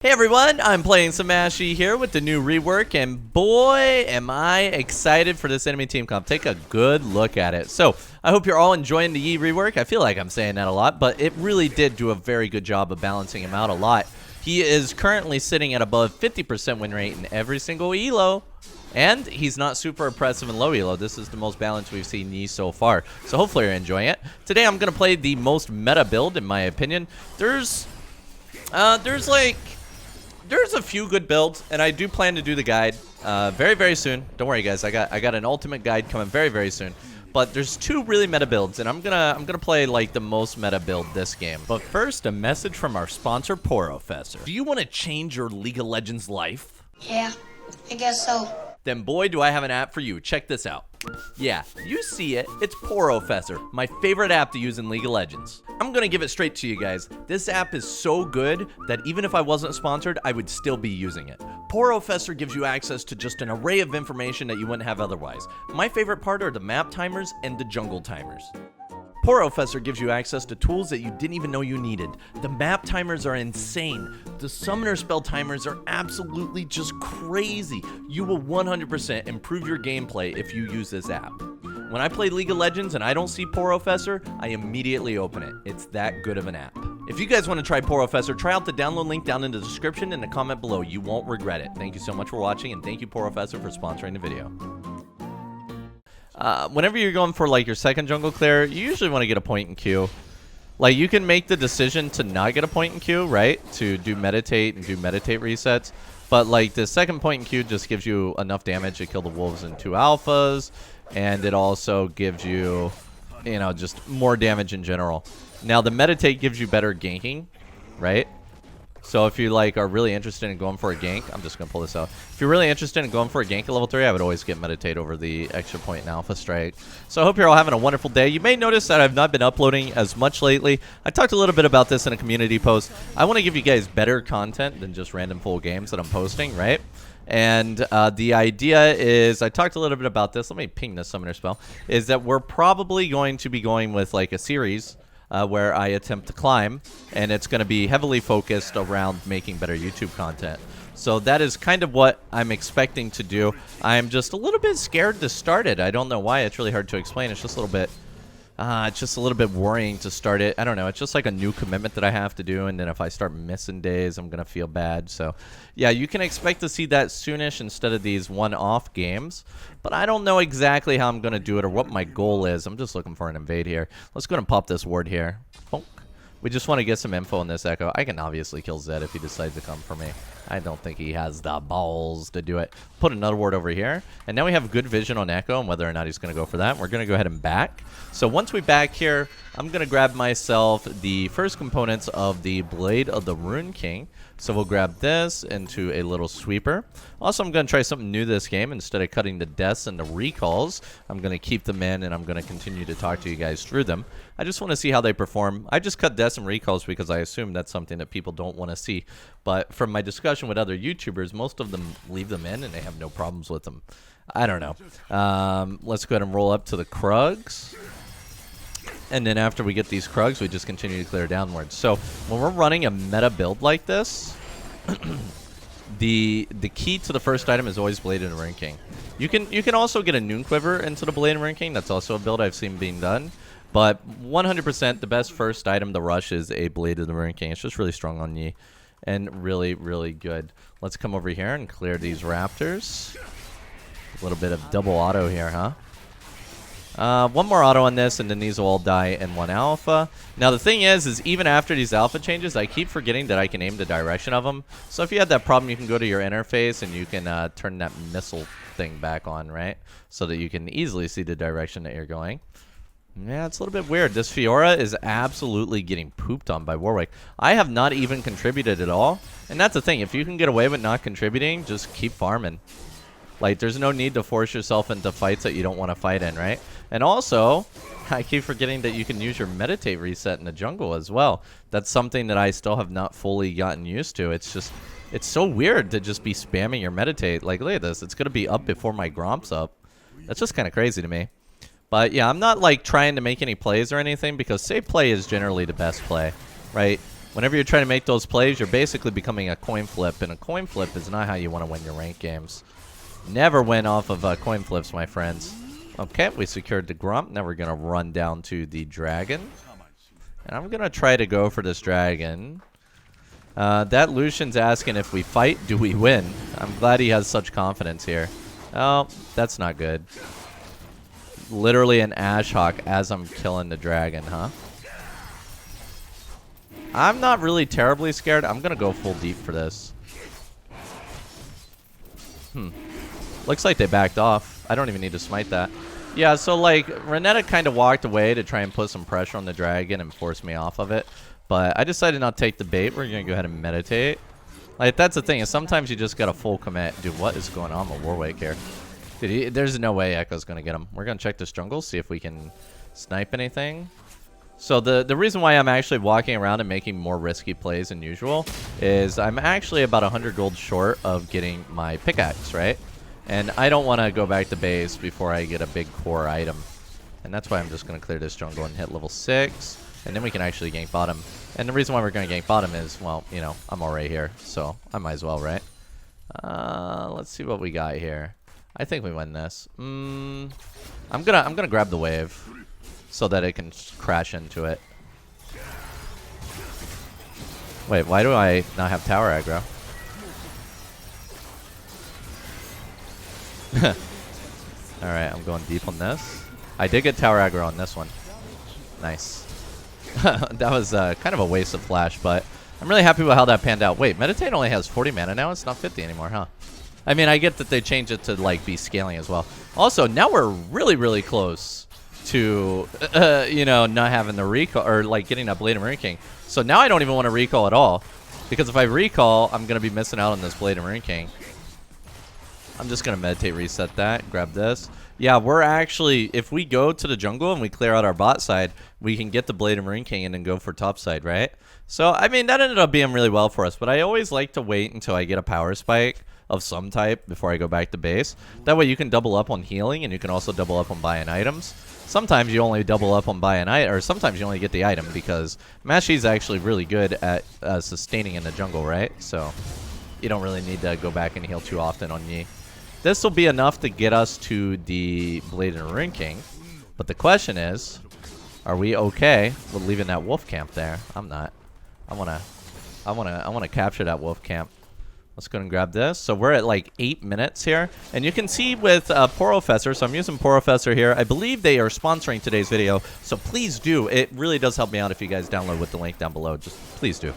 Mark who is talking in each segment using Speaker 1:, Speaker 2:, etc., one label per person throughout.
Speaker 1: Hey everyone, I'm playing some Ashy here with the new rework, and boy am I excited for this enemy team comp. Take a good look at it. So, I hope you're all enjoying the rework. I feel like I'm saying that a lot, but it really did do a very good job of balancing him out a lot. He is currently sitting at above 50% win rate in every single elo, and he's not super oppressive in low elo. This is the most balanced we've seen Yi so far. So hopefully you're enjoying it. Today I'm going to play the most meta build in my opinion. There's a few good builds, and I do plan to do the guide very, very soon. Don't worry, guys. I got an ultimate guide coming very, very soon. But there's two really meta builds, and I'm gonna play like the most meta build this game. But first, a message from our sponsor, Porofessor. Do you want to change your League of Legends life?
Speaker 2: Yeah, I guess so.
Speaker 1: Then boy, do I have an app for you. Check this out. Yeah, you see it. It's Porofessor, my favorite app to use in League of Legends. I'm gonna give it straight to you guys. This app is so good that even if I wasn't sponsored, I would still be using it. Porofessor gives you access to just an array of information that you wouldn't have otherwise. My favorite part are the map timers and the jungle timers. Porofessor gives you access to tools that you didn't even know you needed. The map timers are insane. The summoner spell timers are absolutely just crazy. You will 100% improve your gameplay if you use this app. When I play League of Legends and I don't see Porofessor, I immediately open it. It's that good of an app. If you guys want to try Porofessor, try out the download link down in the description and the comment below. You won't regret it. Thank you so much for watching, and thank you Porofessor for sponsoring the video. Whenever you're going for like your second jungle clear, you usually want to get a point in Q. Like, you can make the decision to not get a point in Q, right? To do meditate and do meditate resets. But like the second point in Q just gives you enough damage to kill the wolves and 2 alphas. And it also gives you, just more damage in general. Now the meditate gives you better ganking, right? So if you like are really interested in going for a gank, I'm just gonna pull this out. If you're really interested in going for a gank at level 3, I would always get meditate over the extra point in alpha strike. So I hope you're all having a wonderful day. You may notice that I've not been uploading as much lately. I talked a little bit about this in a community post. I want to give you guys better content than just random full games that I'm posting, right? And the idea is, I talked a little bit about this. Let me ping this summoner spell. Is that we're probably going to be going with like a series where I attempt to climb, and it's going to be heavily focused around making better YouTube content. So that is kind of what I'm expecting to do. I'm just a little bit scared to start it. I don't know why. It's really hard to explain. It's just a little bit worrying to start it. I don't know. It's just like a new commitment that I have to do, and then if I start missing days, I'm going to feel bad. So, yeah, you can expect to see that soonish instead of these one-off games. But I don't know exactly how I'm going to do it or what my goal is. I'm just looking for an invade here. Let's go ahead and pop this ward here. Bonk. We just want to get some info on this Echo. I can obviously kill Zed if he decides to come for me. I don't think he has the balls to do it. Put another ward over here. And now we have good vision on Echo and whether or not he's going to go for that. We're going to go ahead and back. So once we back here, I'm going to grab myself the first components of the Blade of the Rune King. So we'll grab this into a little sweeper. Also, I'm going to try something new this game. Instead of cutting the deaths and the recalls, I'm going to keep them in, and I'm going to continue to talk to you guys through them. I just want to see how they perform. I just cut deaths and recalls because I assume that's something that people don't want to see. But from my discussion with other YouTubers, most of them leave them in, and they have no problems with them. I don't know. Let's go ahead and roll up to the Krugs. And then after we get these Krugs, we just continue to clear downwards. So when we're running a meta build like this, the key to the first item is always Blade and Rune King. You can also get a Noon Quiver into the Blade and Rune King. That's also a build I've seen being done. But 100% the best first item to rush is a Blade of the Rune King. It's just really strong on Yi. And really, really good. Let's come over here and clear these Raptors. A little bit of double auto here, huh? One more auto on this, and then these will all die in 1 alpha. Now, the thing is even after these alpha changes, I keep forgetting that I can aim the direction of them. So if you had that problem, you can go to your interface, and you can turn that missile thing back on, right? So that you can easily see the direction that you're going. Yeah, it's a little bit weird. This Fiora is absolutely getting pooped on by Warwick. I have not even contributed at all. And that's the thing. If you can get away with not contributing, just keep farming. Like, there's no need to force yourself into fights that you don't want to fight in, right? And also, I keep forgetting that you can use your meditate reset in the jungle as well. That's something that I still have not fully gotten used to. It's just, it's so weird to just be spamming your meditate. Like, look at this. It's going to be up before my Gromp's up. That's just kind of crazy to me. But, yeah, I'm not, like, trying to make any plays or anything because safe play is generally the best play, right? Whenever you're trying to make those plays, you're basically becoming a coin flip, and a coin flip is not how you want to win your ranked games. Never win off of coin flips, my friends. Okay, we secured the Grump. Now we're going to run down to the Dragon. And I'm going to try to go for this Dragon. That Lucian's asking if we fight, do we win? I'm glad he has such confidence here. Oh, that's not good. Literally an Ash Hawk as I'm killing the Dragon, huh? I'm not really terribly scared. I'm going to go full deep for this. Looks like they backed off. I don't even need to smite that. Yeah, so like Renetta kind of walked away to try and put some pressure on the Dragon and force me off of it. But I decided not to take the bait. We're going to go ahead and meditate. Like, that's the thing, is sometimes you just got to full commit. Dude, what is going on with Warwick here? Dude, there's no way Echo's going to get him. We're going to check this jungle, see if we can snipe anything. So the reason why I'm actually walking around and making more risky plays than usual is I'm actually about 100 gold short of getting my pickaxe, right? And I don't want to go back to base before I get a big core item. And that's why I'm just going to clear this jungle and hit level 6. And then we can actually gank bottom. And the reason why we're going to gank bottom is, well, you know, I'm already here. So I might as well, right? Let's see what we got here. I think we win this. I'm gonna grab the wave so that it can crash into it. Wait, why do I not have tower aggro? Alright, I'm going deep on this. I did get tower aggro on this one. Nice. That was kind of a waste of flash, but I'm really happy with how that panned out. Wait, Meditate only has 40 mana now? It's not 50 anymore, huh? I mean, I get that they changed it to, like, be scaling as well. Also, now we're really, really close to, you know, not having the recall, or, like, getting that Blade of Marine King. So now I don't even want to recall at all. Because if I recall, I'm going to be missing out on this Blade of Marine King. I'm just going to Meditate, reset that, grab this. Yeah, we're actually, if we go to the jungle and we clear out our bot side, we can get the Blade of Marine King and then go for top side, right? So, I mean, that ended up being really well for us. But I always like to wait until I get a power spike of some type before I go back to base. That way you can double up on healing and you can also double up on buying items. Sometimes you only double up on buying item, or sometimes you only get the item because Mashi's actually really good at sustaining in the jungle, right? So you don't really need to go back and heal too often on Yi. This will be enough to get us to the Blade and Ring King. But the question is, are we okay with leaving that wolf camp there? I'm not. I wanna capture that wolf camp. Let's go and grab this. So we're at like 8 minutes here. And you can see with Porofessor, so I'm using Porofessor here. I believe they are sponsoring today's video. So please do. It really does help me out if you guys download with the link down below. Just please do.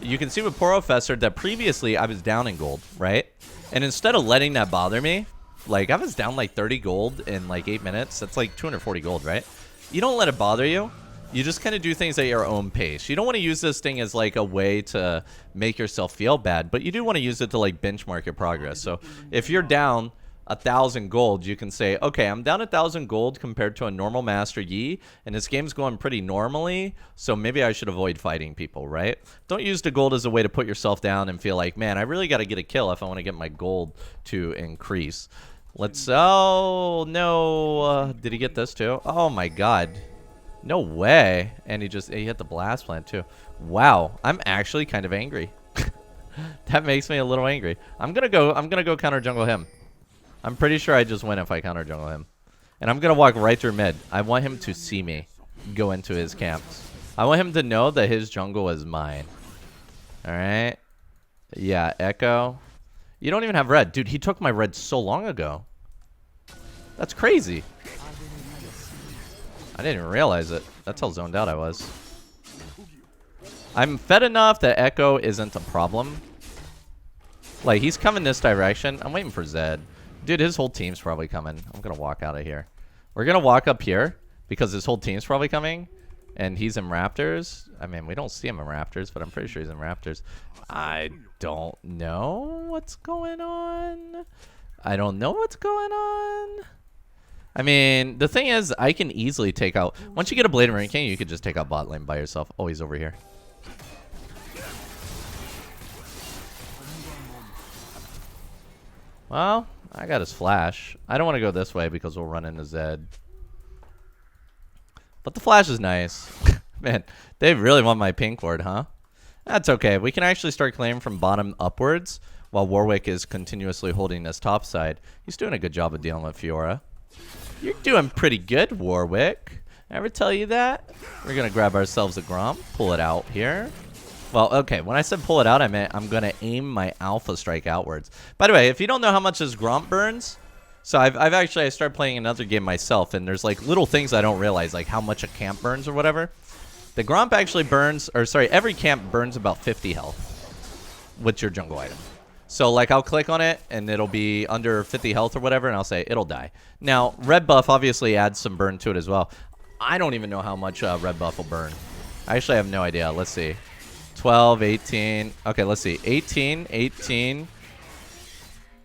Speaker 1: You can see with Porofessor that previously I was down in gold, right? And instead of letting that bother me, like I was down like 30 gold in like 8 minutes. That's like 240 gold, right? You don't let it bother you. You just kind of do things at your own pace. You don't want to use this thing as like a way to make yourself feel bad, but you do want to use it to like benchmark your progress. So if you're down 1,000 gold, you can say, okay, I'm down 1,000 gold compared to a normal Master Yi, and this game's going pretty normally, so maybe I should avoid fighting people, right? Don't use the gold as a way to put yourself down and feel like, man, I really got to get a kill if I want to get my gold to increase. Let's, oh, no, did he get this too? Oh my god. No way. And he hit the blast plant too. Wow, I'm actually kind of angry. That makes me a little angry. I'm gonna go counter jungle him. I'm pretty sure I just win if I counter jungle him. And I'm gonna walk right through mid. I want him to see me go into his camps. I want him to know that his jungle is mine. Alright. Yeah, Echo. You don't even have red. Dude, he took my red so long ago. That's crazy. I didn't even realize it. That's how zoned out I was. I'm fed enough that Echo isn't a problem. Like, he's coming this direction. I'm waiting for Zed. Dude, his whole team's probably coming. I'm going to walk out of here. We're going to walk up here because his whole team's probably coming. And he's in Raptors. I mean, we don't see him in Raptors, but I'm pretty sure he's in Raptors. I don't know what's going on. I don't know what's going on. I mean, the thing is, I can easily take out... Once you get a Blade of Marine King, you can just take out bot lane by yourself. Oh, he's over here. Well, I got his flash. I don't want to go this way because we'll run into Zed. But the flash is nice. Man, they really want my pink ward, huh? That's okay. We can actually start claiming from bottom upwards while Warwick is continuously holding this top side. He's doing a good job of dealing with Fiora. You're doing pretty good, Warwick. Ever tell you that? We're going to grab ourselves a Gromp, pull it out here. Well, okay, when I said pull it out, I meant I'm going to aim my Alpha Strike outwards. By the way, if you don't know how much this Gromp burns, so I started playing another game myself, and there's like little things I don't realize, like how much a camp burns or whatever. The Gromp actually burns, or sorry, every camp burns about 50 health with your jungle item. So like I'll click on it and it'll be under 50 health or whatever, and I'll say it'll die. Now, red buff obviously adds some burn to it as well. I don't even know how much red buff will burn. I actually have no idea. Let's see. 12, 18. Okay, let's see. 18, 18.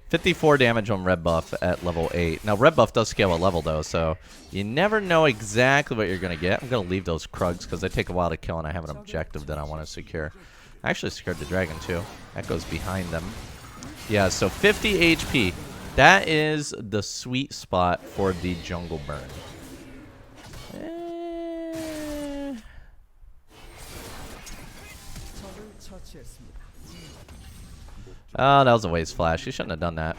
Speaker 1: 54 damage on red buff at level 8. Now, red buff does scale a level, though, so you never know exactly what you're going to get. I'm going to leave those Krugs because they take a while to kill, and I have an objective that I want to secure. I actually secured the dragon, too. That goes behind them. Yeah, so 50 HP. That is the sweet spot for the jungle burn. Oh, that was a waste flash. You shouldn't have done that.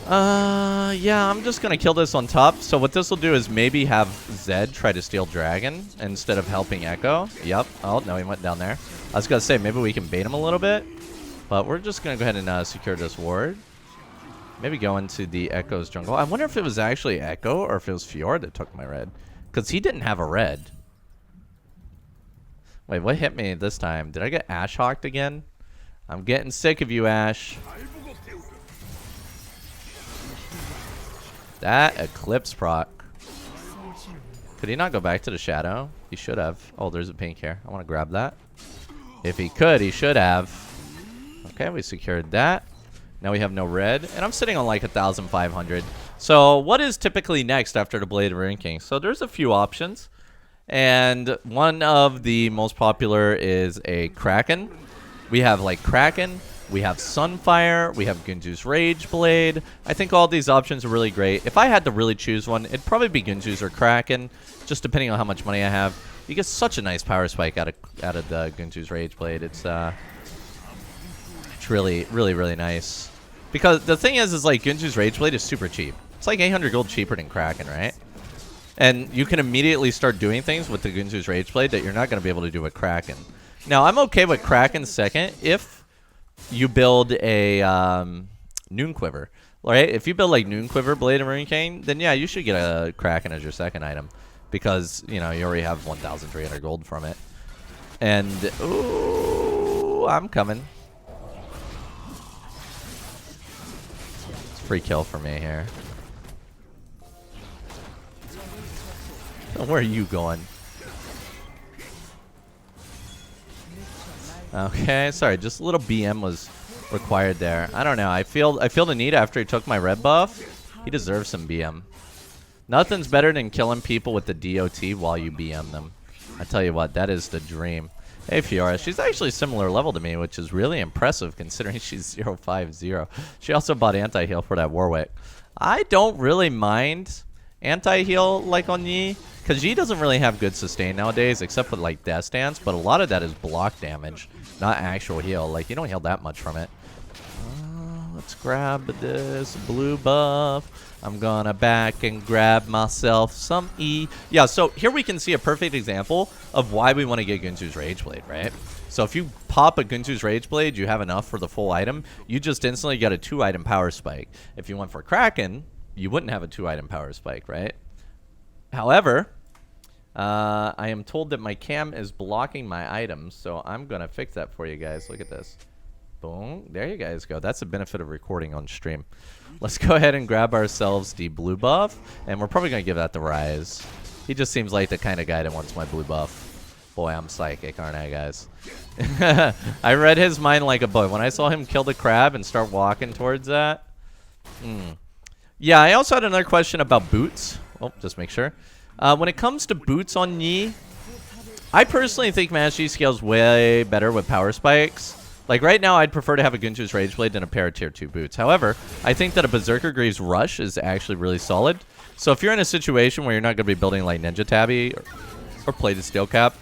Speaker 1: Yeah, I'm just going to kill this on top. So what this will do is maybe have Zed try to steal Dragon instead of helping Echo. Yep. Oh, no, he went down there. I was going to say, maybe we can bait him a little bit. But we're just going to go ahead and secure this ward. Maybe go into the Echo's jungle. I wonder if it was actually Echo or if it was Fiora that took my red. Because he didn't have a red. Wait, what hit me this time? Did I get Ash Hawked again? I'm getting sick of you, Ash. That Eclipse proc. Could he not go back to the shadow? He should have. Oh, there's a pink here. I want to grab that. If he could, he should have. Okay, we secured that. Now we have no red. And I'm sitting on like 1,500. So what is typically next after the Blade of Ranking? So there's a few options. And one of the most popular is a Kraken. We have like Kraken, we have Sunfire, we have Gunzu's Rage Blade. I think all these options are really great. If I had to really choose one, it'd probably be Gunzu's or Kraken, just depending on how much money I have. You get such a nice power spike out of the Gunzu's Rage Blade. It's really, really, really nice. Because the thing is like Gunzu's Rage Blade is super cheap. It's like 800 gold cheaper than Kraken, right? And you can immediately start doing things with the Gunzu's Rage Blade that you're not going to be able to do with Kraken. Now, I'm okay with Kraken second if you build a Noon Quiver. Right? If you build like Noon Quiver, Blade, and Rune Cane, then yeah, you should get a Kraken as your second item. Because, you know, you already have 1,300 gold from it. And, ooh, I'm coming. It's a free kill for me here. Where are you going? Okay, sorry, just a little BM was required there. I don't know. I feel the need after he took my red buff. He deserves some BM. Nothing's better than killing people with the DOT while you BM them. I tell you what, that is the dream. Hey, Fiora. She's actually similar level to me, which is really impressive considering she's 050. She also bought anti-heal for that Warwick. I don't really mind anti-heal like on Yi, because Yi doesn't really have good sustain nowadays, except with like Death Dance, but a lot of that is block damage, not actual heal. Like, you don't heal that much from it. Let's grab this blue buff. I'm gonna back and grab myself some E. Yeah, so here we can see a perfect example of why we want to get Gunzu's Rage Blade, right? So if you pop a Gunzu's Rage Blade, you have enough for the full item. You just instantly get a 2-item power spike. If you went for Kraken, you wouldn't have a 2-item power spike, right? However, I am told that my cam is blocking my items, so I'm going to fix that for you guys. Look at this. Boom. There you guys go. That's the benefit of recording on stream. Let's go ahead and grab ourselves the blue buff, and we're probably going to give that to Rise. He just seems like the kind of guy that wants my blue buff. Boy, I'm psychic, aren't I, guys? I read his mind like a book. When I saw him kill the crab and start walking towards that. Yeah, I also had another question about boots. Oh, just make sure. When it comes to boots on Yi, I personally think Mastery scales way better with power spikes. Like right now, I'd prefer to have a Gunzu's Rage Blade than a pair of tier 2 boots. However, I think that a Berserker Greaves Rush is actually really solid. So if you're in a situation where you're not going to be building like Ninja Tabby or Plated Steel Cap,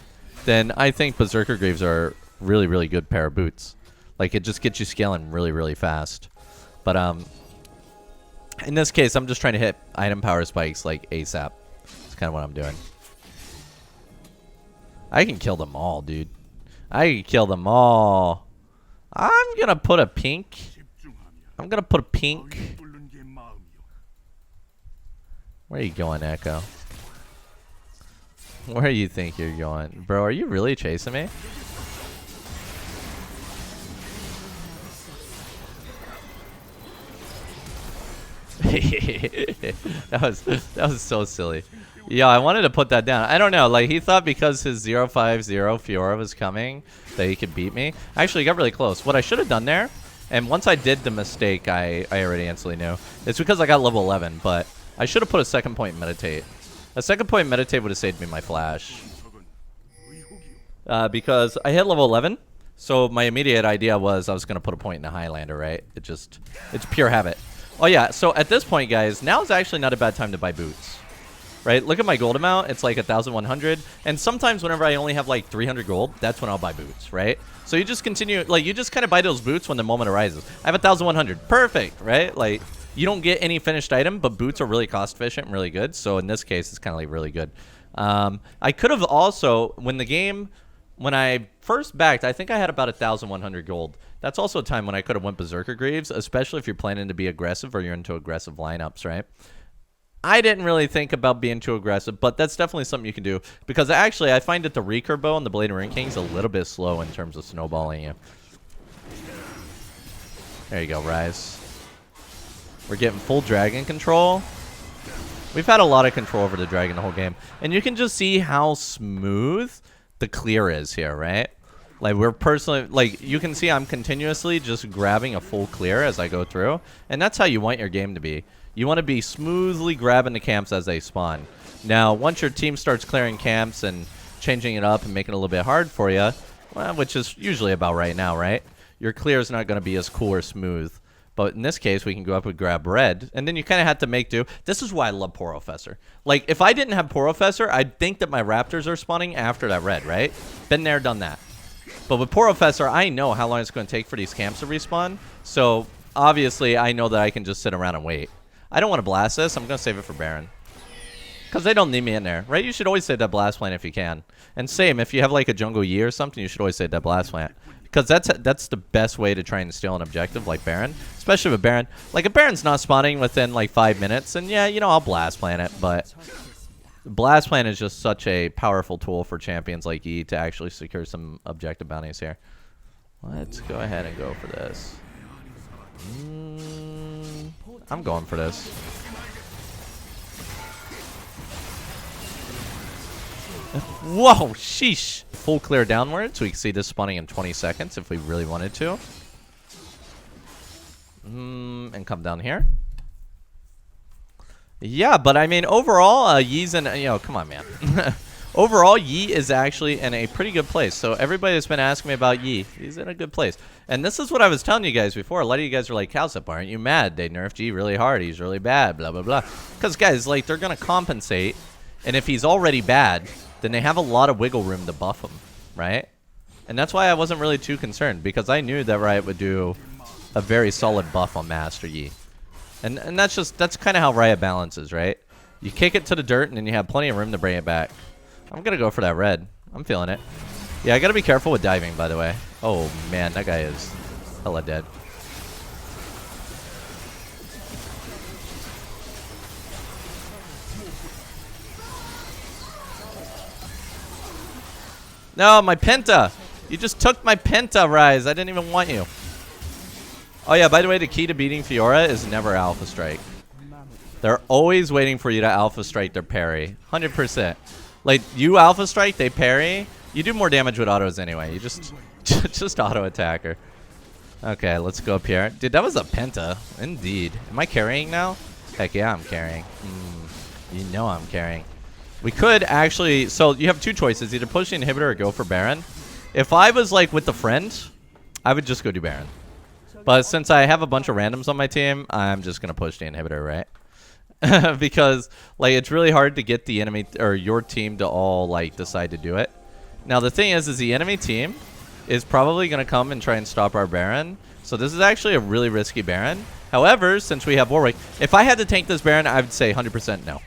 Speaker 1: then I think Berserker Greaves are really, really good pair of boots. Like, it just gets you scaling really, really fast. But, in this case, I'm just trying to hit item power spikes, like, ASAP. That's kind of what I'm doing. I can kill them all, dude. I can kill them all. I'm gonna put a pink. I'm gonna put a pink. Where are you going, Echo? Where do you think you're going? Bro, are you really chasing me? that was so silly. Yeah, I wanted to put that down. I don't know, like he thought because his 050 Fiora was coming that he could beat me. Actually, he got really close. What I should have done there, and once I did the mistake, I already instantly knew. It's because I got level 11, but I should have put a second point in meditate. A second point in meditate would have saved me my flash. Because I hit level 11, so my immediate idea was I was going to put a point in the Highlander, right? It's pure habit. Oh yeah, so at this point, guys, now is actually not a bad time to buy boots. Right? Look at my gold amount. It's like 1,100. And sometimes whenever I only have like 300 gold, that's when I'll buy boots, right? So you just continue, like you just kind of buy those boots when the moment arises. I have 1,100. Perfect, right? Like you don't get any finished item, but boots are really cost efficient and really good. So in this case, it's kind of like really good. I could have also, when I first backed, I think I had about 1,100 gold. That's also a time when I could have went Berserker Greaves, especially if you're planning to be aggressive or you're into aggressive lineups, right? I didn't really think about being too aggressive, but that's definitely something you can do. Because actually, I find that the recurve bow and the Blade of Ring King is a little bit slow in terms of snowballing you. There you go, Rise. We're getting full dragon control. We've had a lot of control over the dragon the whole game. And you can just see how smooth the clear is here, right? Like, we're personally, like, you can see I'm continuously just grabbing a full clear as I go through. And that's how you want your game to be. You want to be smoothly grabbing the camps as they spawn. Now, once your team starts clearing camps and changing it up and making it a little bit hard for you, well, which is usually about right now, right? Your clear is not going to be as cool or smooth. But in this case, we can go up and grab red. And then you kind of have to make do. This is why I love Porofessor. Like, if I didn't have Porofessor, I'd think that my Raptors are spawning after that red, right? Been there, done that. But with Porofessor, I know how long it's going to take for these camps to respawn. So, obviously, I know that I can just sit around and wait. I don't want to blast this. I'm going to save it for Baron. Because they don't need me in there, right? You should always save that blast plant if you can. And same, if you have like a jungle Yi or something, you should always save that blast plant. Because that's the best way to try and steal an objective like Baron. Especially with Baron. Like, if Baron's not spawning within like 5 minutes, then yeah, you know, I'll blast plant it. But blast plant is just such a powerful tool for champions like Yi to actually secure some objective bounties here. Let's go ahead and go for this. I'm going for this. Whoa, sheesh. Full clear downward, so we can see this spawning in 20 seconds if we really wanted to. And come down here. Yeah, but I mean, overall, Yi's in, you know, come on, man. Overall, Yi is actually in a pretty good place. So everybody that's been asking me about Yi, he's in a good place. And this is what I was telling you guys before. A lot of you guys were like, Cowsep, aren't you mad? They nerfed Yi really hard. He's really bad, blah, blah, blah. Because, guys, like, they're going to compensate. And if he's already bad, then they have a lot of wiggle room to buff him, right? And that's why I wasn't really too concerned. Because I knew that Riot would do a very solid buff on Master Yi. And that's kind of how Riot balances, right? You kick it to the dirt, and then you have plenty of room to bring it back. I'm going to go for that red. I'm feeling it. Yeah, I got to be careful with diving, by the way. Oh, man, that guy is hella dead. No, my Penta. You just took my Penta, Rise. I didn't even want you. Oh, yeah, by the way, the key to beating Fiora is never Alpha Strike. They're always waiting for you to Alpha Strike their parry. 100%. Like, you Alpha Strike, they parry. You do more damage with autos anyway. You just auto attack her. Okay, let's go up here. Dude, that was a Penta. Indeed. Am I carrying now? Heck yeah, I'm carrying. You know I'm carrying. We could actually... So, you have two choices. Either push the inhibitor or go for Baron. If I was, like, with the friend, I would just go do Baron. But since I have a bunch of randoms on my team, I'm just going to push the inhibitor, right? Because, like, it's really hard to get the enemy or your team to all, like, decide to do it. Now the thing is the enemy team is probably going to come and try and stop our Baron. So this is actually a really risky Baron. However, since we have Warwick, if I had to tank this Baron, I would say 100% no.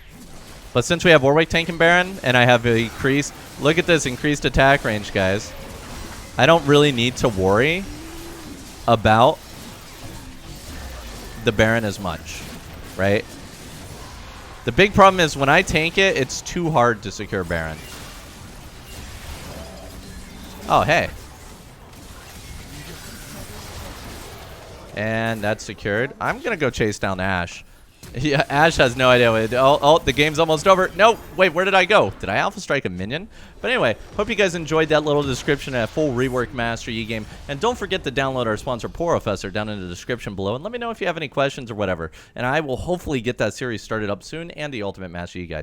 Speaker 1: But since we have Warwick tanking Baron, and I have increased, look at this increased attack range, guys. I don't really need to worry about the Baron as much, right? The big problem is when I tank it, it's too hard to secure Baron. Oh, hey. And that's secured. I'm going to go chase down Ashe. Yeah, Ashe has no idea what to do. Oh, the game's almost over. No, wait, where did I go? Did I alpha strike a minion? But anyway, hope you guys enjoyed that little description of a full rework Master Yi game. And don't forget to download our sponsor, Professor, down in the description below. And let me know if you have any questions or whatever. And I will hopefully get that series started up soon and the Ultimate Master Yi Guide.